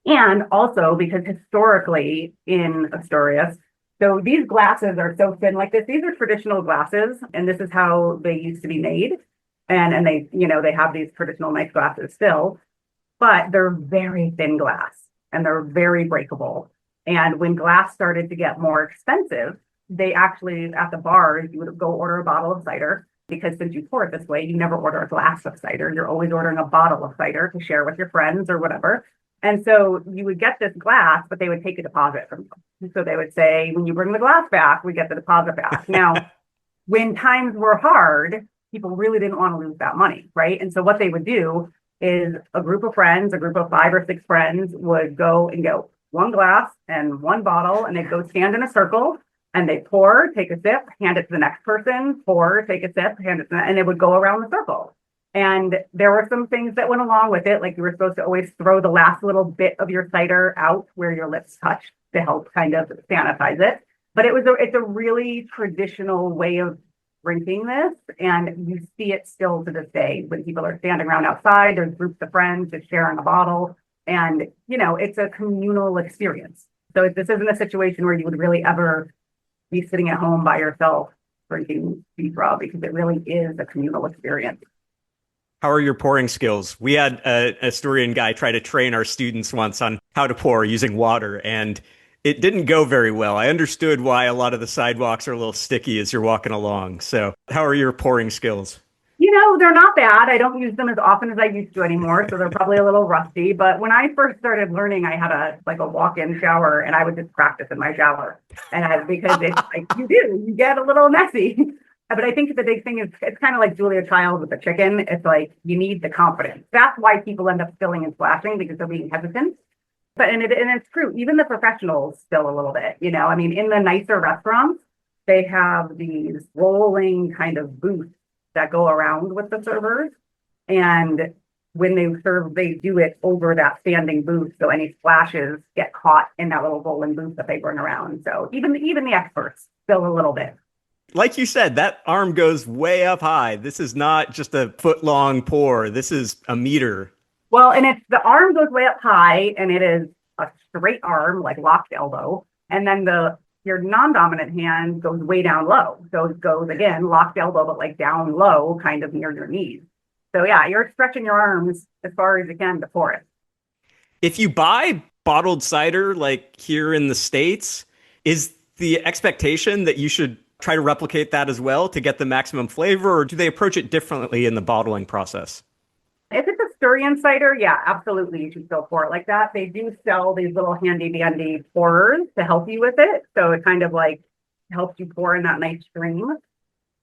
And also because historically in Asturias, so these glasses are so thin like this. These are traditional glasses, and this is how they used to be made. And they, they have these traditional nice glasses still, but they're very thin glass and they're very breakable. And when glass started to get more expensive, they actually, at the bars, you would go order a bottle of cider, because since you pour it this way, you never order a glass of cider. You're always ordering a bottle of cider to share with your friends or whatever. And so you would get this glass, but they would take a deposit from you. So they would say, when you bring the glass back, we get the deposit back. Now, when times were hard, people really didn't want to lose that money, right? And so what they would do is a group of friends, a group of 5 or 6 friends would go and get one glass and one bottle, and they'd go stand in a circle, and they pour, take a sip, hand it to the next person, pour, take a sip, hand it to them, and they would go around the circle. And there were some things that went along with it, like you were supposed to always throw the last little bit of your cider out where your lips touched to help kind of sanitize it. But it's a really traditional way of drinking this, and you see it still to this day when people are standing around outside. There's groups of friends just sharing a bottle, and it's a communal experience. So this isn't a situation where you would really ever be sitting at home by yourself drinking Sidra, because it really is a communal experience. How are your pouring skills? We had an Asturian guy try to train our students once on how to pour using water, and it didn't go very well. I understood why a lot of the sidewalks are a little sticky as you're walking along. So how are your pouring skills? They're not bad. I don't use them as often as I used to anymore, so they're probably a little rusty. But when I first started learning, I had a walk-in shower, and I would just practice in my shower. And because it's like you get a little messy. But I think the big thing is, it's kind of like Julia Child with the chicken. It's like you need the confidence. That's why people end up spilling and splashing, because they're being hesitant. And it's true. Even the professionals spill a little bit. In the nicer restaurants, they have these rolling kind of booths that go around with the servers. And when they serve, they do it over that standing booth. So any splashes get caught in that little rolling booth that they bring around. So even the experts spill a little bit. Like you said, that arm goes way up high. This is not just a foot-long pour. This is a meter. Well, and the arm goes way up high, and it is a straight arm, like locked elbow. And then your non-dominant hand goes way down low. So it goes, again, locked elbow, but like down low, kind of near your knees. So yeah, you're stretching your arms as far as you can to pour it. If you buy bottled cider, like here in the States, is the expectation that you should try to replicate that as well to get the maximum flavor, or do they approach it differently in the bottling process? If it's Asturian cider, yeah, absolutely, you should still pour it like that. They do sell these little handy-dandy pourers to help you with it. So it kind of like helps you pour in that nice stream.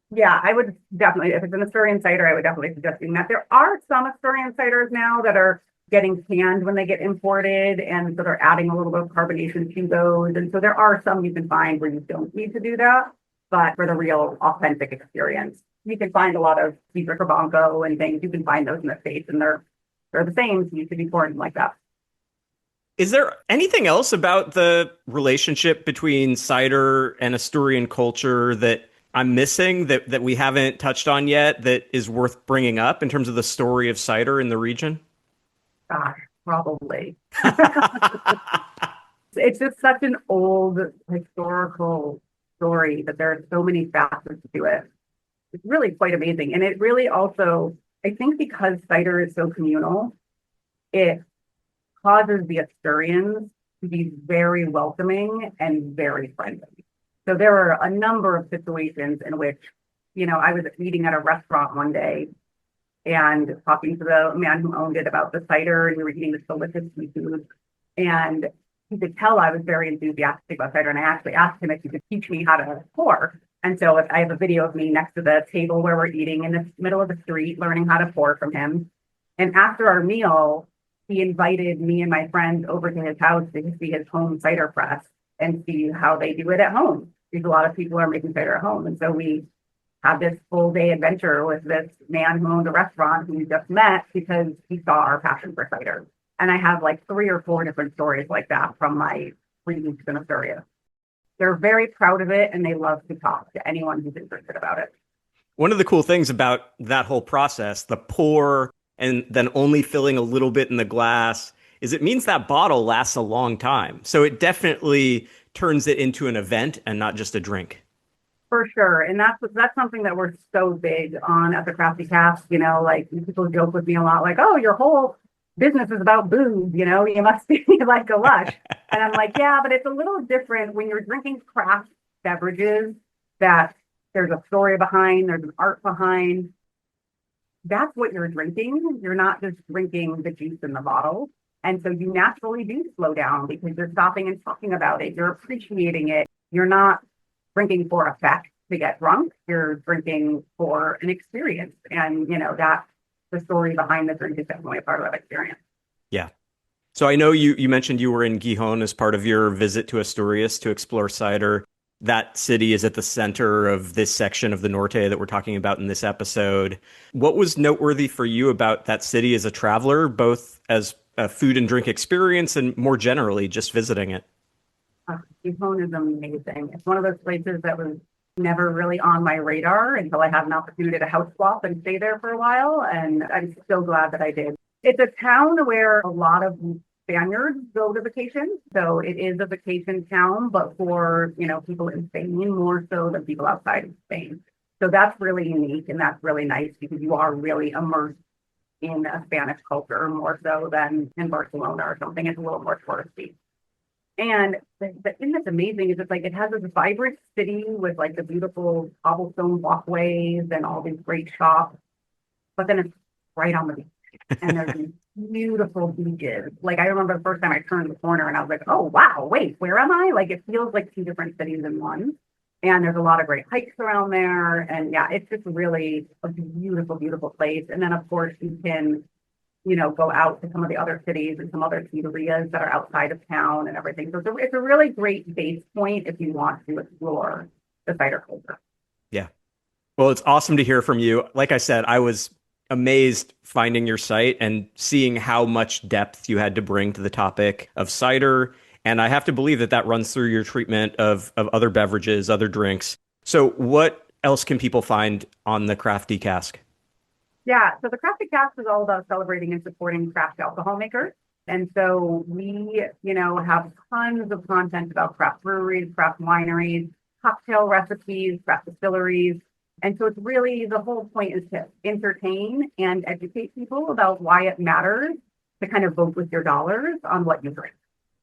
Yeah, I would definitely, if it's an Asturian cider, I would definitely suggest doing that. There are some Asturian ciders now that are getting canned when they get imported, and so they're adding a little bit of carbonation to those. And so there are some you can find where you don't need to do that. But for the real authentic experience, you can find a lot of Sidra Carbanco and things. You can find those in the States, and they're the same. So you should be pouring like that. Is there anything else about the relationship between cider and Asturian culture that I'm missing that we haven't touched on yet that is worth bringing up in terms of the story of cider in the region? Gosh, probably. It's just such an old historical story that there are so many facets to it. It's really quite amazing. And it really also, I think because cider is so communal, it causes the Asturians to be very welcoming and very friendly. So there were a number of situations in which, I was eating at a restaurant one day and talking to the man who owned it about the cider, and we were eating this delicious seafood. And he could tell I was very enthusiastic about cider, and I actually asked him if he could teach me how to pour. And so if I have a video of me next to the table where we're eating in the middle of the street, learning how to pour from him. And after our meal, he invited me and my friends over to his house to see his home cider press and see how they do it at home. Because a lot of people are making cider at home. And so we had this full day adventure with this man who owned a restaurant who we just met because he saw our passion for cider. And I have like 3 or 4 different stories like that from my 3 weeks in Astoria. They're very proud of it and they love to talk to anyone who's interested about it. One of the cool things about that whole process, the pour and then only filling a little bit in the glass, is it means that bottle lasts a long time. So it definitely turns it into an event and not just a drink. For sure. And that's something that we're so big on at the Crafty Cast. Like people joke with me a lot, like, oh, your whole business is about booze, you must be like a lush. And I'm like, yeah, but it's a little different when you're drinking craft beverages that there's a story behind, there's an art behind. That's what you're drinking. You're not just drinking the juice in the bottle. And so you naturally do slow down because you're stopping and talking about it. You're appreciating it. You're not drinking for effect to get drunk. You're drinking for an experience. And, that's the story behind the drink is definitely a part of that experience. Yeah. So I know you mentioned you were in Gijón as part of your visit to Asturias to explore cider. That city is at the center of this section of the Norte that we're talking about in this episode. What was noteworthy for you about that city as a traveler, both as a food and drink experience and more generally just visiting it? Gijón is amazing. It's one of those places that was never really on my radar until I had an opportunity to house swap and stay there for a while. And I'm so glad that I did. It's a town where a lot of Spaniards go to vacation. So it is a vacation town, but for, people in Spain more so than people outside of Spain. So that's really unique and that's really nice because you are really immersed in a Spanish culture more so than in Barcelona or something. It's a little more touristy. And the thing that's amazing is it's like it has this vibrant city with like the beautiful cobblestone walkways and all these great shops, but then it's right on the beach. And there's these beautiful beaches. Like I remember the first time I turned the corner and I was like, oh, wow, wait, where am I? Like it feels like 2 different cities in one. And there's a lot of great hikes around there. And yeah, it's just really a beautiful, beautiful place. And then of course you can go out to some of the other cities and some other eaterias that are outside of town and everything. So it's a really great base point if you want to explore the cider culture. Yeah. Well, it's awesome to hear from you. Like I said, I was amazed finding your site and seeing how much depth you had to bring to the topic of cider. And I have to believe that runs through your treatment of other beverages, other drinks. So what else can people find on the Crafty Cask? Yeah, so the Crafty Cast is all about celebrating and supporting craft alcohol makers. And so we, have tons of content about craft breweries, craft wineries, cocktail recipes, craft distilleries. And so it's really, the whole point is to entertain and educate people about why it matters to kind of vote with your dollars on what you drink,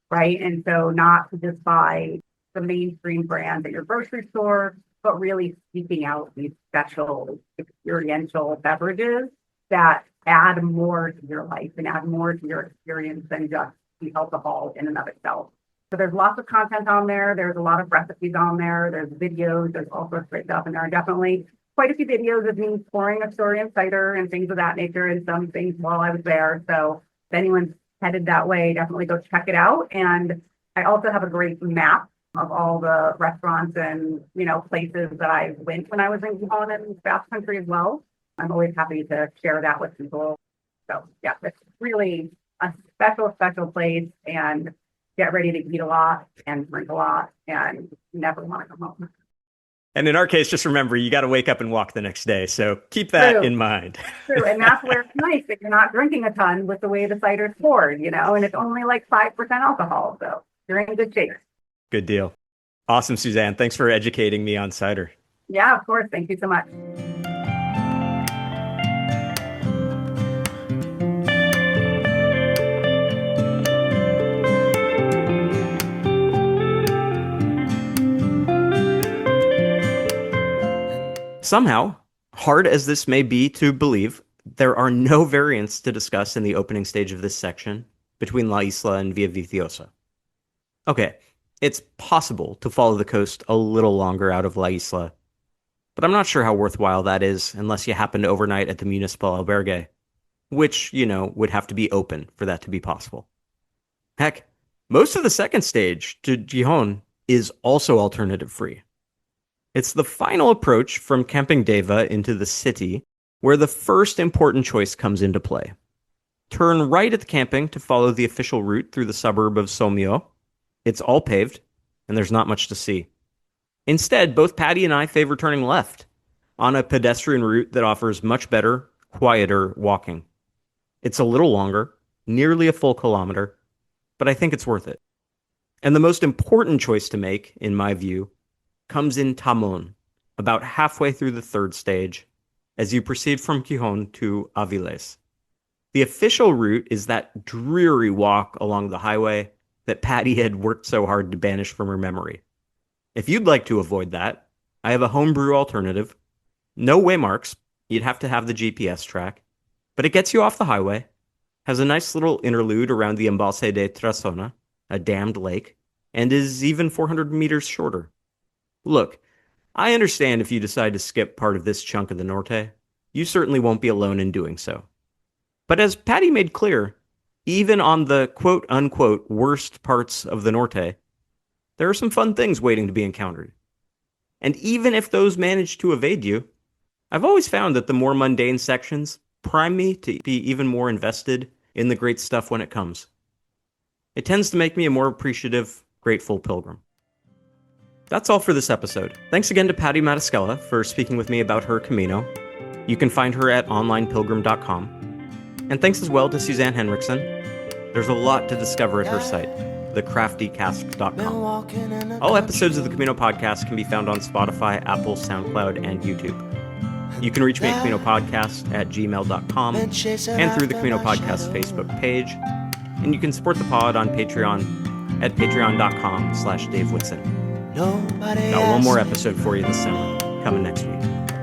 right? And so not to just buy the mainstream brand at your grocery store, but really seeking out these special experiential beverages that add more to your life and add more to your experience than just the alcohol in and of itself. So there's lots of content on there. There's a lot of recipes on there. There's videos. There's all sorts of great stuff. And there are definitely quite a few videos of me pouring Asturian cider and things of that nature and some things while I was there. So if anyone's headed that way, definitely go check it out. And I also have a great map of all the restaurants and, places that I went when I was in Gijón and Basque Country as well. I'm always happy to share that with people. So yeah, it's really a special place and get ready to eat a lot and drink a lot and never want to come home. And in our case, just remember, you got to wake up and walk the next day. So keep that True. in mind. True. And that's where it's nice that you're not drinking a ton with the way the cider's poured, and it's only like 5% alcohol. So you're in good shape. Good deal. Awesome, Suzanne. Thanks for educating me on cider. Yeah, of course. Thank you so much. Somehow, hard as this may be to believe, there are no variants to discuss in the opening stage of this section between La Isla and Villaviciosa. Okay, it's possible to follow the coast a little longer out of La Isla, but I'm not sure how worthwhile that is unless you happen to overnight at the municipal albergue, which, would have to be open for that to be possible. Heck, most of the second stage to Gijón is also alternative free. It's the final approach from Camping Deva into the city where the first important choice comes into play. Turn right at the camping to follow the official route through the suburb of Somio. It's all paved, and there's not much to see. Instead, both Patty and I favor turning left on a pedestrian route that offers much better, quieter walking. It's a little longer, nearly a full kilometer, but I think it's worth it. And the most important choice to make, in my view, comes in Tamón, about halfway through the third stage, as you proceed from Gijón to Avilés. The official route is that dreary walk along the highway that Patty had worked so hard to banish from her memory. If you'd like to avoid that, I have a homebrew alternative. No waymarks, you'd have to have the GPS track, but it gets you off the highway, has a nice little interlude around the Embalse de Trasona, a dammed lake, and is even 400 meters shorter. Look, I understand if you decide to skip part of this chunk of the Norte. You certainly won't be alone in doing so. But as Patty made clear, even on the quote-unquote worst parts of the Norte, there are some fun things waiting to be encountered. And even if those manage to evade you, I've always found that the more mundane sections prime me to be even more invested in the great stuff when it comes. It tends to make me a more appreciative, grateful pilgrim. That's all for this episode. Thanks again to Patty Matascella for speaking with me about her Camino. You can find her at onlinepilgrim.com. And thanks as well to Suzanne Henriksen. There's a lot to discover at her site, thecraftycask.com. All episodes of the Camino Podcast can be found on Spotify, Apple, SoundCloud, and YouTube. You can reach me at CaminoPodcast@gmail.com and through the Camino Podcast Facebook page. And you can support the pod on Patreon at patreon.com/Dave Whitson. Got one more episode for you this summer, coming next week.